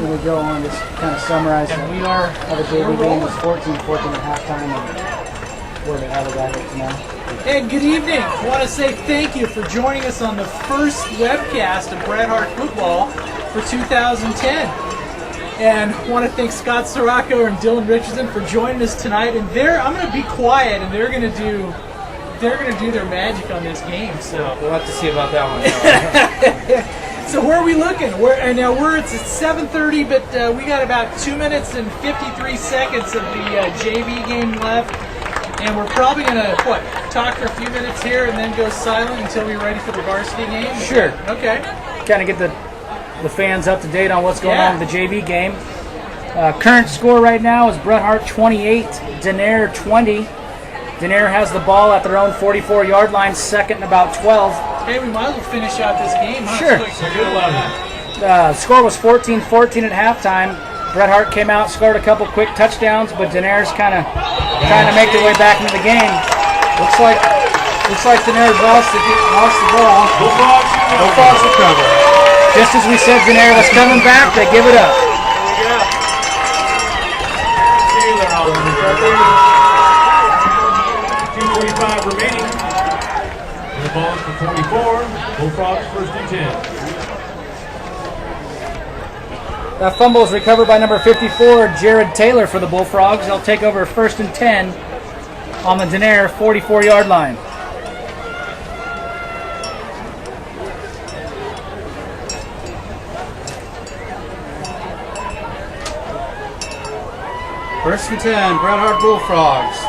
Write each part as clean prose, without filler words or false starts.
minute ago on just kind of summarize and we are how the JV game was 14-14 at halftime and where the hell got it to now. And good evening. I want to say thank you for joining us on the first webcast of Bret Hart Football for 2010. And I want to thank Scott Sirocco and Dylan Richardson for joining us tonight. And I'm going to be quiet, and they're going to do their magic on this game. So we'll have to see about that one. So where are we looking? It's at 7:30, but we got about 2 minutes and 53 seconds of the JV game left. And we're probably going to, talk for a few minutes here and then go silent until we're ready for the varsity game? Sure. Okay. Kind of get the fans up to date on what's going on with the JV game. Current score right now is Bret Hart 28, Denair 20. Denair has the ball at their own 44-yard line, second and about 12. Hey, we might as well finish out this game, huh? Sure. The score was 14-14 at halftime. Bret Hart came out, scored a couple quick touchdowns, but Denair's kind of trying to make their way back into the game. Looks like Denair's lost the ball. Bullfrogs will cover. Just as we said Denair was coming back, they give it up. Here we go. 2:45 remaining. The ball is for 44. Bullfrogs first and 10. That fumble is recovered by number 54, Jared Taylor for the Bullfrogs. They'll take over first and 10 on the Denair 44-yard line. First and 10, Bret Hart Bullfrogs.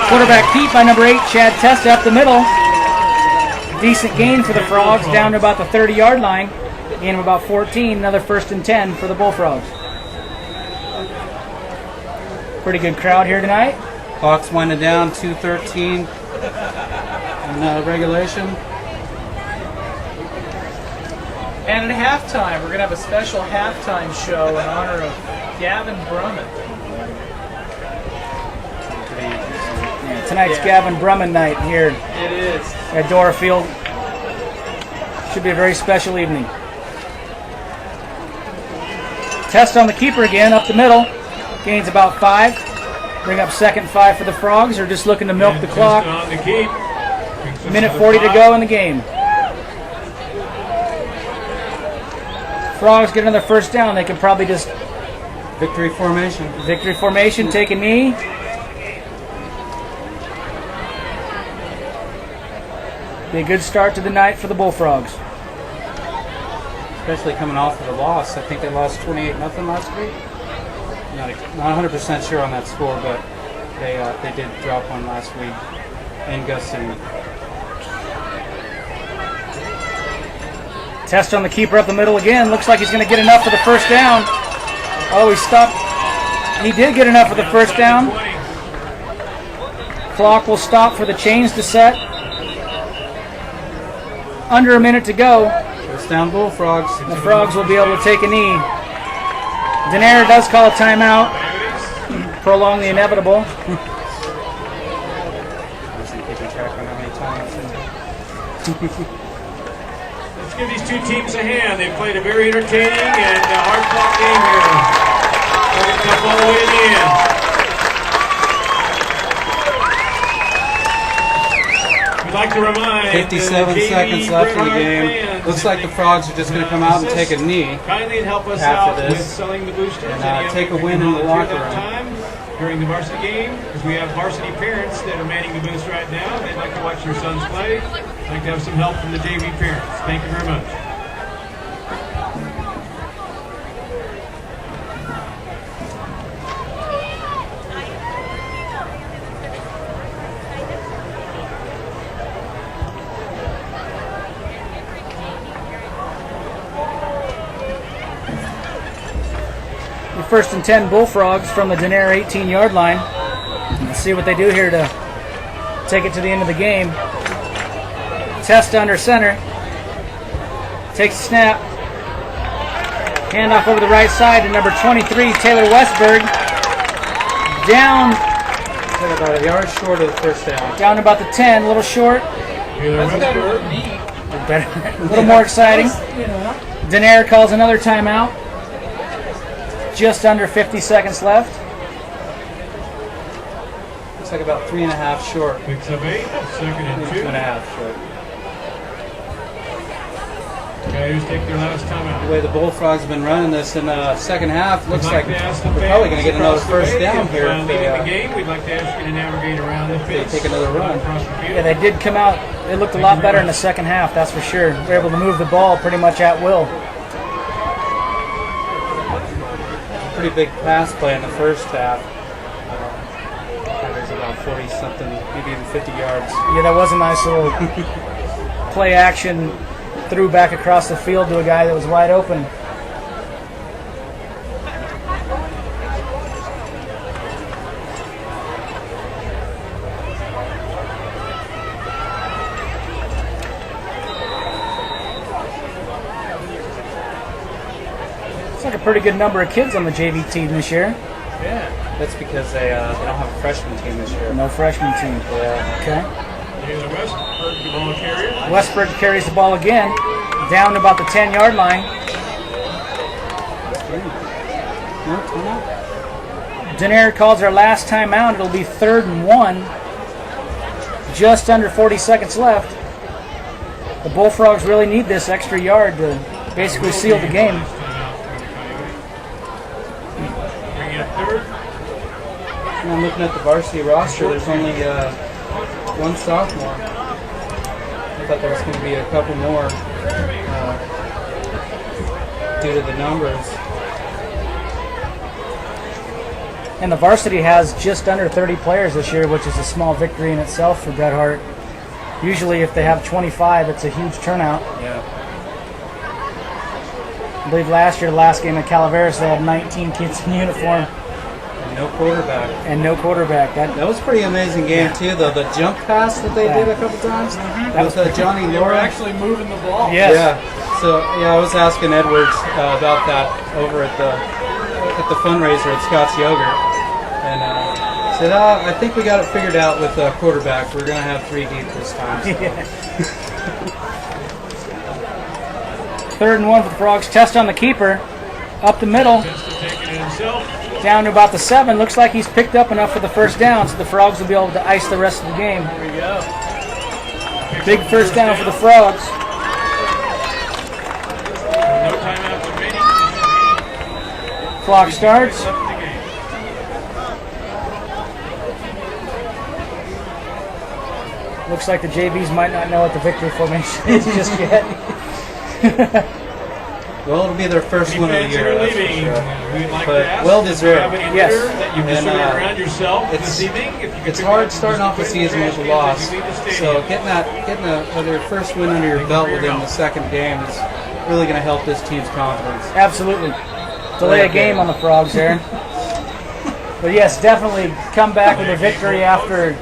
Quarterback Pete by number 8, Chad Testa up the middle. Decent gain for the Frogs, down to about the 30-yard line. Gain of about 14, another first and 10 for the Bullfrogs. Pretty good crowd here tonight. Clock's winding down, 2:13 in regulation. And at halftime, we're going to have a special halftime show in honor of Gavin Brumman. Tonight's Gavin Brumman night here It is. at Dora Field. Should be a very special evening. Test on the keeper again, up the middle. Gains about 5. Bring up second 5 for the Frogs. They're just looking to milk the clock. Minute 40 to go in the game. Frogs get another first down. They can probably just... Victory formation. Victory formation, take a knee. Be a good start to the night for the Bullfrogs. Especially coming off of the loss. I think they lost 28-0 last week. Not 100% sure on that score, but they did drop one last week in Guston. Test on the keeper up the middle again. Looks like he's going to get enough for the first down. Oh, he stopped. He did get enough for the first down. Clock will stop for the chains to set. Under a minute to go. First down Bullfrogs. The Frogs will be able to take a knee. Denair does call a timeout. Prolong the inevitable. Let's give these two teams a hand. They've played a very entertaining and hard-fought game here. Up all the way to the end. We'd like to remind 57 seconds left in the game. Looks like the Frogs are just going to come out and take a knee Kindly help us after out this with selling the boosters and take a win in the locker room. time during the varsity game, because we have varsity parents that are manning the booth right now. They'd like to watch their sons play. They'd like to have some help from the JV parents. Thank you very much. First and 10 Bullfrogs from the Denair 18-yard line. Let's see what they do here to take it to the end of the game. Test under center. Takes a snap. Handoff over the right side to number 23, Taylor Westberg. Down yards short of the first down. Down to about the 10, a little short. That's better than me. A little more exciting. You know. Denaire calls another timeout. Just under 50 seconds left. Looks like about 3.5 short. Picks up 8, second and 2. 2.5 short. Coyotes take their last timeout. The way the Bullfrogs have been running this in the second half, looks We'd like to ask the we're probably fans going to get another across the first way, down if, here if leading the they game. We'd like to ask you to navigate around the pitch. take another run. Across the field. Yeah, they did come out. It looked a lot better in the second half, that's for sure. They were able to move the ball pretty much at will. Pretty big pass play in the first half. There's about 40 something, maybe even 50 yards. Yeah, that was a nice little play action. Threw back across the field to a guy that was wide open. It's like a pretty good number of kids on the JV team this year. Yeah. That's because they don't have a freshman team this year. No freshman team. Yeah. Okay. Taylor Westbrook, the ball carrier. Westbrook carries the ball again, down to about the 10-yard line. No, timeout? Denaire calls our last timeout. It'll be 3rd and 1. Just under 40 seconds left. The Bullfrogs really need this extra yard to basically seal the game. Bring it up third. And I'm looking at the varsity roster. There's only one sophomore. I thought there was going to be a couple more due to the numbers. And the varsity has just under 30 players this year, which is a small victory in itself for Bret Hart. Usually if they have 25, it's a huge turnout. Yeah. I believe last year, the last game at Calaveras, they had 19 kids in uniform And no quarterback. and no quarterback. That That was a pretty amazing game too, though. The jump pass that they did a couple times with Johnny They were Laura. actually moving the ball. Yes. Yeah. So yeah, I was asking Edwards about that over at the fundraiser at Scott's Yogurt, and said, I think we got it figured out with quarterback. We're gonna have 3 deep this time. So. 3rd and 1 for the Frogs. Test on the keeper. Up the middle. Just to take it himself. Down to about the 7. Looks like he's picked up enough for the first down, so the Frogs will be able to ice the rest of the game. There we go. Big first down for the Frogs. No timeouts remaining. Clock starts. Left in the game. Looks like the JVs might not know what the victory formation is just yet. Well, it'll be their first Any win of the fans year, that are that's for leaving, sure. we'd like But to ask well if you deserved. have any Yes. litter that you've And, distributed around yourself it's- this evening. If you could It's pick hard up starting off the just season with a trash loss, cans as you leave the so stadium. getting their first win under your belt within the second game is really going to help this team's confidence. Absolutely. Delay a game on the Frogs there. But yes, definitely come back with a victory after,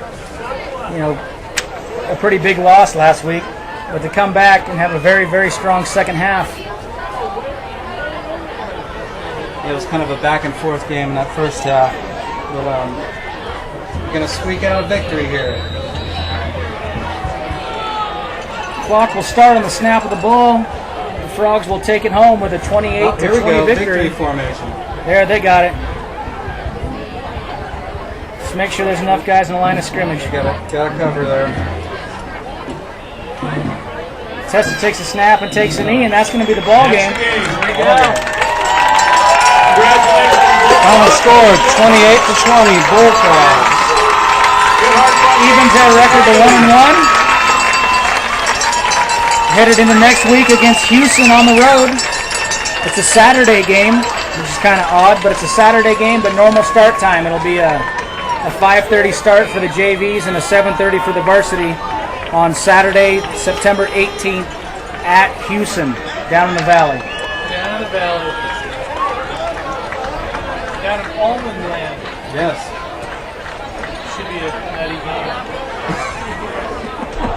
a pretty big loss last week. But to come back and have a very, very strong second half. It was kind of a back and forth game in that first half. But we're going to squeak out a victory here. Clock will start on the snap of the ball. The Frogs will take it home with a 28-20 Here we go, victory. victory formation. There, they got it. Just make sure there's enough guys in the line of scrimmage. Got to cover there. Testa takes a snap and takes a knee, and that's going to be the ball game. There we go. Congratulations. Final score, 28-20, Bullfrogs. Evens their record to 1-1. Headed into next week against Houston on the road. It's a Saturday game, which is kind of odd, but it's a Saturday game, but normal start time. It'll be a 5:30 start for the JVs and a 7:30 for the varsity on Saturday, September 18th at Houston, down in the valley. Down in the valley. Down in Almond Land. Yes. Should be a nutty game.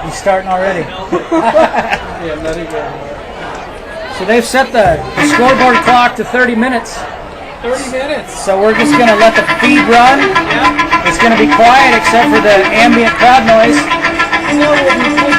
He's starting already. Yeah, nutty game. So they've set the scoreboard clock to 30 minutes. 30 minutes. So we're just going to let the feed run. Yeah. It's going to be quiet except for the ambient crowd noise. So we'll be